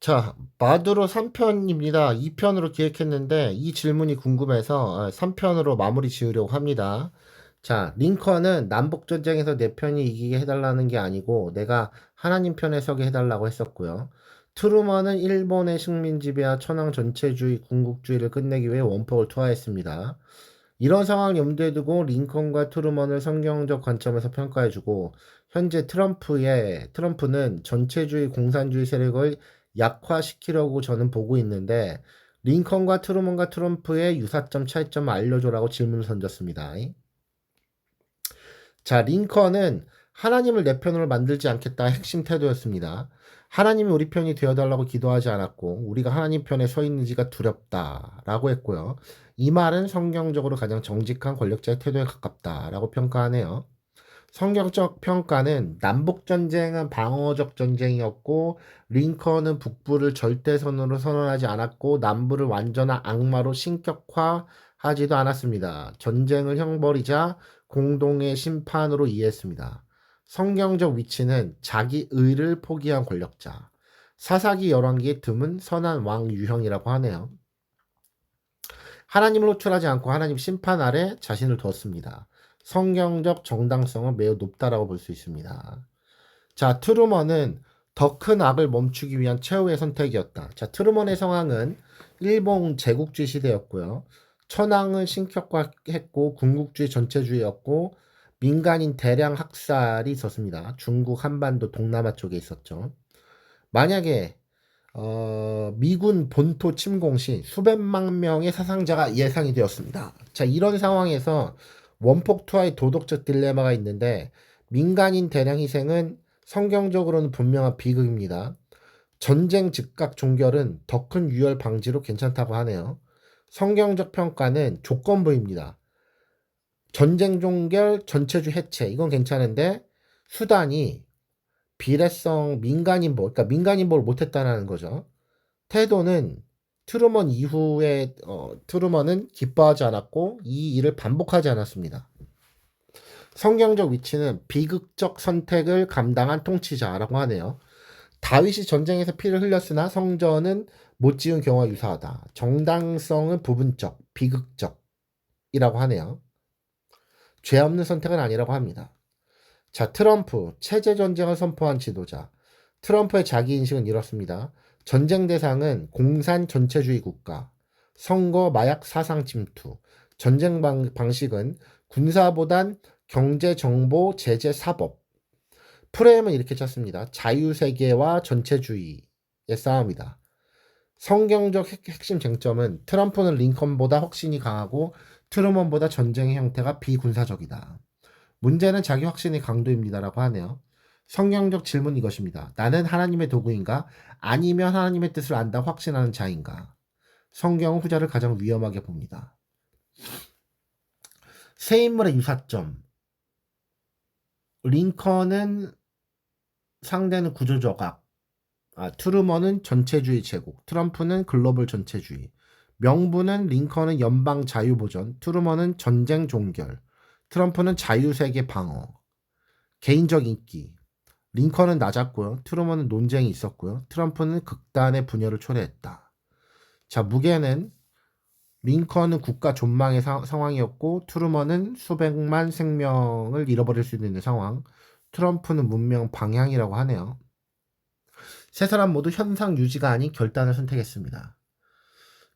자, 마두로 3편입니다. 2편으로 기획했는데 이 질문이 궁금해서 3편으로 마무리 지으려고 합니다. 자, 링컨은 남북전쟁에서 내 편이 이기게 해달라는 게 아니고 내가 하나님 편에 서게 해달라고 했었고요. 트루먼은 일본의 식민지배와 천황 전체주의, 군국주의를 끝내기 위해 원폭을 투하했습니다. 이런 상황을 염두에 두고 링컨과 트루먼을 성경적 관점에서 평가해주고 현재 트럼프는 전체주의 공산주의 세력을 약화시키려고 저는 보고 있는데 링컨과 트루먼과 트럼프의 유사점 차이점을 알려줘라고 질문을 던졌습니다. 자, 링컨은 하나님을 내 편으로 만들지 않겠다 핵심 태도였습니다. 하나님이 우리 편이 되어달라고 기도하지 않았고 우리가 하나님 편에 서 있는지가 두렵다라고 했고요. 이 말은 성경적으로 가장 정직한 권력자의 태도에 가깝다라고 평가하네요. 성경적 평가는 남북전쟁은 방어적 전쟁이었고 링컨은 북부를 절대선으로 선언하지 않았고 남부를 완전한 악마로 신격화하지도 않았습니다. 전쟁을 형벌이자 공동의 심판으로 이해했습니다. 성경적 위치는 자기 의를 포기한 권력자. 사사기 열왕기의 드문 선한 왕 유형이라고 하네요. 하나님을 호출하지 않고 하나님 심판 아래 자신을 두었습니다. 성경적 정당성은 매우 높다라고 볼 수 있습니다. 자, 트루먼은 더 큰 악을 멈추기 위한 최후의 선택이었다. 자, 트루먼의 상황은 일본 제국주의 시대였고요. 천황을 신격화했고 군국주의 전체주의였고 민간인 대량 학살이 있었습니다. 중국 한반도 동남아 쪽에 있었죠. 만약에 미군 본토 침공 시 수백만 명의 사상자가 예상이 되었습니다. 자, 이런 상황에서 원폭 투하의 도덕적 딜레마가 있는데 민간인 대량 희생은 성경적으로는 분명한 비극입니다. 전쟁 즉각 종결은 더 큰 유혈 방지로 괜찮다고 하네요. 성경적 평가는 조건부입니다. 전쟁 종결, 전체주 해체 이건 괜찮은데 수단이 비례성 민간인보, 그러니까 민간인보를 못했다는 거죠. 태도는 트루먼 이후에 트루먼은 기뻐하지 않았고 이 일을 반복하지 않았습니다. 성경적 위치는 비극적 선택을 감당한 통치자라고 하네요. 다윗이 전쟁에서 피를 흘렸으나 성전은 못 지은 경우와 유사하다. 정당성은 부분적, 비극적이라고 하네요. 죄 없는 선택은 아니라고 합니다. 자, 트럼프, 체제 전쟁을 선포한 지도자. 트럼프의 자기인식은 이렇습니다. 전쟁 대상은 공산 전체주의 국가, 선거 마약 사상 침투, 전쟁 방식은 군사보단 경제 정보 제재 사법. 프레임은 이렇게 짰습니다. 자유세계와 전체주의의 싸움이다. 성경적 핵심 쟁점은 트럼프는 링컨보다 확신이 강하고 트루먼보다 전쟁의 형태가 비군사적이다. 문제는 자기 확신의 강도입니다라고 하네요. 성경적 질문 이것입니다. 나는 하나님의 도구인가? 아니면 하나님의 뜻을 안다 확신하는 자인가? 성경은 후자를 가장 위험하게 봅니다. 새 인물의 유사점. 링컨은 상대는 구조적 악. 트루먼은 전체주의 제국. 트럼프는 글로벌 전체주의. 명분은 링컨은 연방 자유보전. 트루먼은 전쟁 종결. 트럼프는 자유세계 방어. 개인적 인기. 링컨은 낮았고요. 트루먼은 논쟁이 있었고요. 트럼프는 극단의 분열을 초래했다. 자, 무게는 링컨은 국가 존망의 상황이었고 트루먼은 수백만 생명을 잃어버릴 수 있는 상황. 트럼프는 문명 방향이라고 하네요. 세 사람 모두 현상 유지가 아닌 결단을 선택했습니다.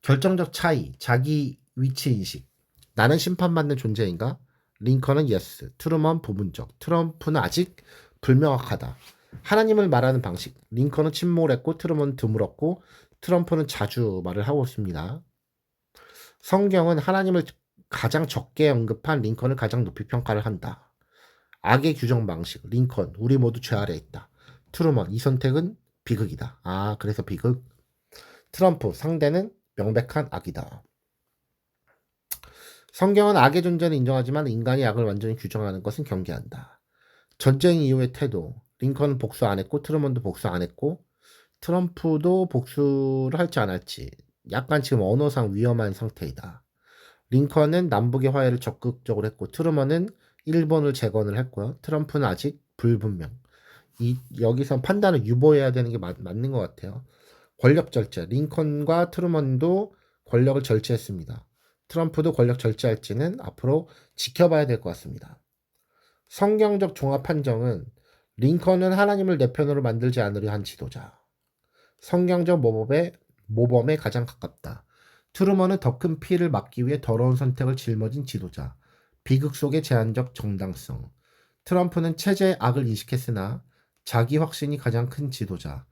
결정적 차이, 자기 위치 인식. 나는 심판받는 존재인가? 링컨은 예스, 트루먼 부분적, 트럼프는 아직 불명확하다. 하나님을 말하는 방식. 링컨은 침묵을 했고 트루먼은 드물었고 트럼프는 자주 말을 하고 있습니다. 성경은 하나님을 가장 적게 언급한 링컨을 가장 높이 평가를 한다. 악의 규정 방식. 링컨, 우리 모두 죄 아래 있다. 트루먼, 이 선택은 비극이다. 그래서 비극. 트럼프, 상대는 명백한 악이다. 성경은 악의 존재는 인정하지만 인간이 악을 완전히 규정하는 것은 경계한다. 전쟁 이후의 태도. 링컨은 복수 안 했고 트루먼도 복수 안 했고 트럼프도 복수를 할지 안 할지 약간 지금 언어상 위험한 상태이다. 링컨은 남북의 화해를 적극적으로 했고 트루먼은 일본을 재건을 했고요. 트럼프는 아직 불분명. 여기서 판단을 유보해야 되는 게 맞는 것 같아요. 권력 절제. 링컨과 트루먼도 권력을 절제했습니다. 트럼프도 권력 절제할지는 앞으로 지켜봐야 될 것 같습니다. 성경적 종합 판정은 링컨은 하나님을 내 편으로 만들지 않으려 한 지도자. 성경적 모범에 가장 가깝다. 트루먼은 더 큰 피해를 막기 위해 더러운 선택을 짊어진 지도자. 비극 속의 제한적 정당성. 트럼프는 체제의 악을 인식했으나 자기 확신이 가장 큰 지도자.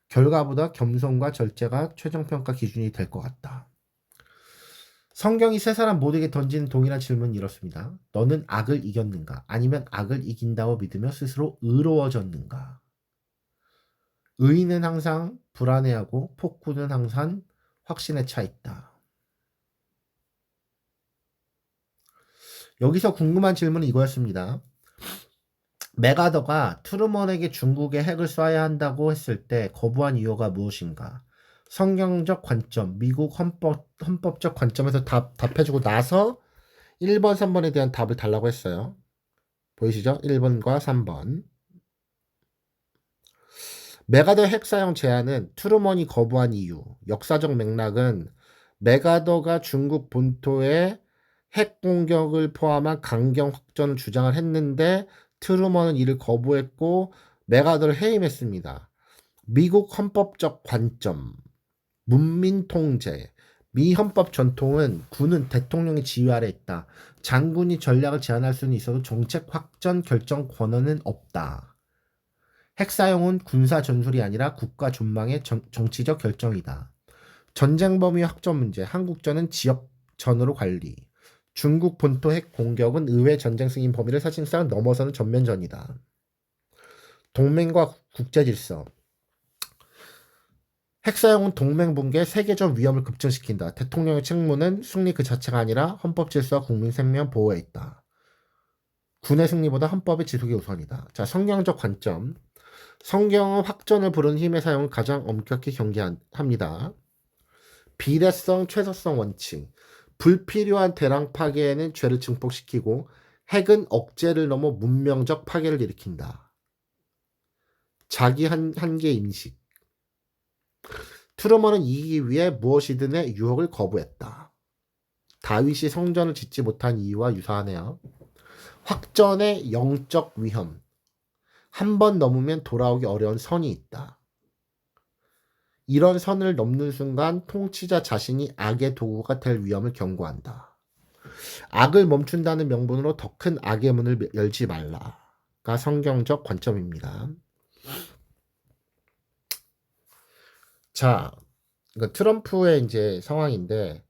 결과보다 겸손과 절제가 최종평가 기준이 될 것 같다. 성경이 세 사람 모두에게 던지는 동일한 질문은 이렇습니다. 너는 악을 이겼는가? 아니면 악을 이긴다고 믿으며 스스로 의로워졌는가? 의인은 항상 불안해하고 폭군은 항상 확신에 차 있다. 여기서 궁금한 질문은 이거였습니다. 맥아더가 트루먼에게 중국에 핵을 쏴야 한다고 했을 때 거부한 이유가 무엇인가? 성경적 관점, 미국 헌법적 관점에서 답해주고 나서 1번, 3번에 대한 답을 달라고 했어요. 보이시죠? 1번과 3번. 맥아더 핵 사용 제한은 트루먼이 거부한 이유, 역사적 맥락은 맥아더가 중국 본토에 핵 공격을 포함한 강경 확전을 주장을 했는데 트루먼은 이를 거부했고 맥아더를 해임했습니다. 미국 헌법적 관점, 문민 통제, 미 헌법 전통은 군은 대통령의 지휘 아래 있다. 장군이 전략을 제안할 수는 있어도 정책 확전 결정 권한은 없다. 핵 사용은 군사 전술이 아니라 국가 존망의 정치적 결정이다. 전쟁 범위 확전 문제, 한국전은 지역 전으로 관리. 중국 본토 핵 공격은 의회 전쟁 승인 범위를 사실상 넘어서는 전면전이다. 동맹과 국제 질서. 핵 사용은 동맹 붕괴, 세계적 위험을 급증시킨다. 대통령의 책무는 승리 그 자체가 아니라 헌법 질서와 국민 생명 보호에 있다. 군의 승리보다 헌법의 지속이 우선이다. 자, 성경적 관점. 성경은 확전을 부르는 힘의 사용을 가장 엄격히 경계합니다. 비례성, 최소성 원칙. 불필요한 대량 파괴에는 죄를 증폭시키고 핵은 억제를 넘어 문명적 파괴를 일으킨다. 자기 한계 인식. 트루먼은 이기기 위해 무엇이든의 유혹을 거부했다. 다윗이 성전을 짓지 못한 이유와 유사하네요. 확전의 영적 위험. 한 번 넘으면 돌아오기 어려운 선이 있다. 이런 선을 넘는 순간 통치자 자신이 악의 도구가 될 위험을 경고한다. 악을 멈춘다는 명분으로 더 큰 악의 문을 열지 말라가 성경적 관점입니다. 자, 트럼프의 이제 상황인데,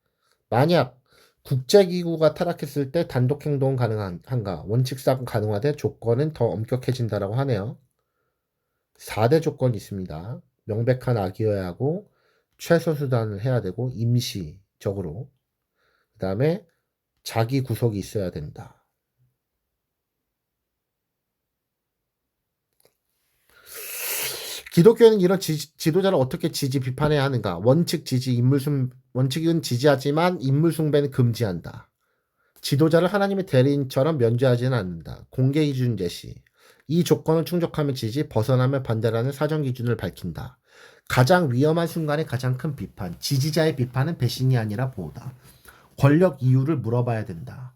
만약 국제기구가 타락했을 때 단독 행동은 가능한가? 원칙상 가능하되 조건은 더 엄격해진다라고 하네요. 4대 조건이 있습니다. 명백한 악이어야 하고, 최소 수단을 해야 되고, 임시적으로. 그 다음에 자기 구속이 있어야 된다. 기독교는 이런 지도자를 어떻게 비판해야 하는가? 원칙은 지지하지만 인물 숭배는 금지한다. 지도자를 하나님의 대리인처럼 면제하지는 않는다. 공개 기준 제시. 이 조건을 충족하면 지지, 벗어나면 반대라는 사전 기준을 밝힌다. 가장 위험한 순간의 가장 큰 비판. 지지자의 비판은 배신이 아니라 보호다. 권력 이유를 물어봐야 된다.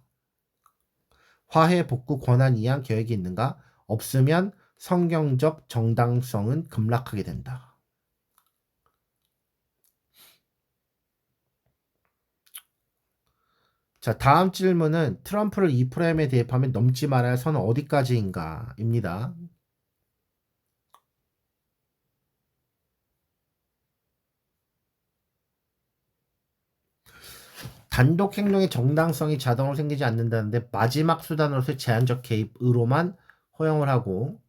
화해 복구 권한 이양 계획이 있는가? 없으면 성경적 정당성은 급락하게 된다. 자, 다음 질문은 트럼프를 이 프레임에 대입하면 넘지 말아야 할 선은 어디까지인가? 입니다. 단독 행동의 정당성이 자동으로 생기지 않는다는데 마지막 수단으로서의 제한적 개입으로만 허용을 하고,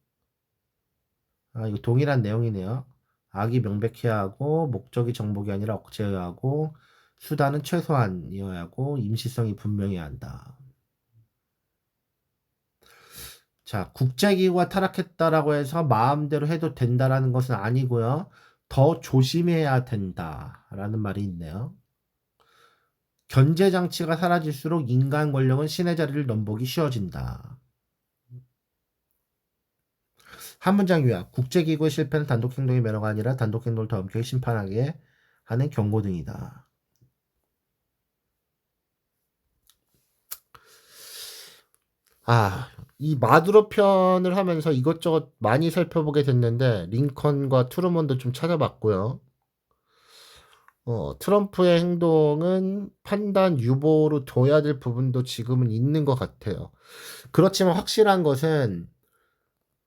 이거 동일한 내용이네요. 악이 명백해야 하고 목적이 정복이 아니라 억제해야 하고 수단은 최소한이어야 하고 임시성이 분명해야 한다. 자, 국제기구가 타락했다라고 해서 마음대로 해도 된다라는 것은 아니고요. 더 조심해야 된다라는 말이 있네요. 견제장치가 사라질수록 인간 권력은 신의 자리를 넘보기 쉬워진다. 한 문장 요약. 국제기구의 실패는 단독행동의 매너가 아니라 단독행동을 더 엄격히 심판하게 하는 경고 등이다. 이 마두로 편을 하면서 이것저것 많이 살펴보게 됐는데 링컨과 트루먼도 좀 찾아봤고요. 트럼프의 행동은 판단 유보로 둬야 될 부분도 지금은 있는 것 같아요. 그렇지만 확실한 것은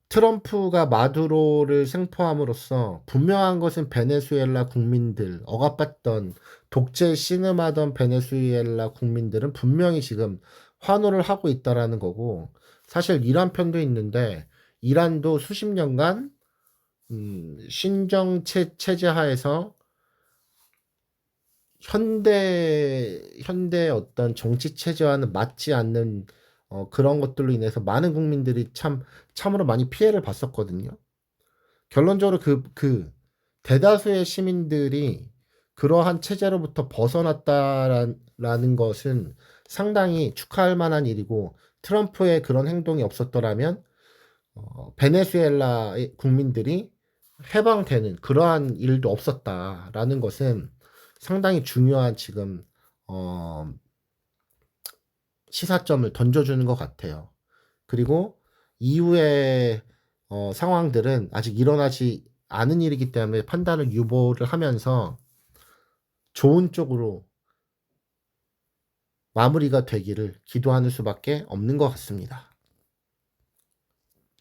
트럼프가 마두로를 생포함으로써 분명한 것은 베네수엘라 국민들, 억압받던 독재 신음하던 베네수엘라 국민들은 분명히 지금 환호를 하고 있다라는 거고, 사실 이란 편도 있는데 이란도 수십 년간 신정 체제 하에서 현대 어떤 정치 체제와는 맞지 않는 그런 것들로 인해서 많은 국민들이 참으로 많이 피해를 봤었거든요. 결론적으로 그 대다수의 시민들이 그러한 체제로부터 벗어났다라는 것은 상당히 축하할 만한 일이고, 트럼프의 그런 행동이 없었더라면 베네수엘라의 국민들이 해방되는 그러한 일도 없었다라는 것은 상당히 중요한 지금 시사점을 던져주는 것 같아요. 그리고 이후의 상황들은 아직 일어나지 않은 일이기 때문에 판단을 유보를 하면서 좋은 쪽으로 마무리가 되기를 기도하는 수밖에 없는 것 같습니다.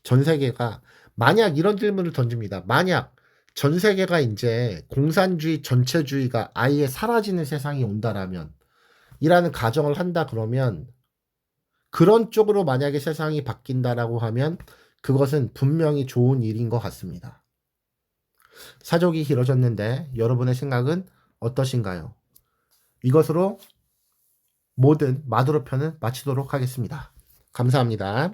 전 세계가 만약 이런 질문을 던집니다. 만약 전 세계가 이제 공산주의 전체주의가 아예 사라지는 세상이 온다라면, 이라는 가정을 한다 그러면, 그런 쪽으로 만약에 세상이 바뀐다라고 하면 그것은 분명히 좋은 일인 것 같습니다. 사족이 길어졌는데 여러분의 생각은 어떠신가요? 이것으로 모든 마두로 편은 마치도록 하겠습니다. 감사합니다.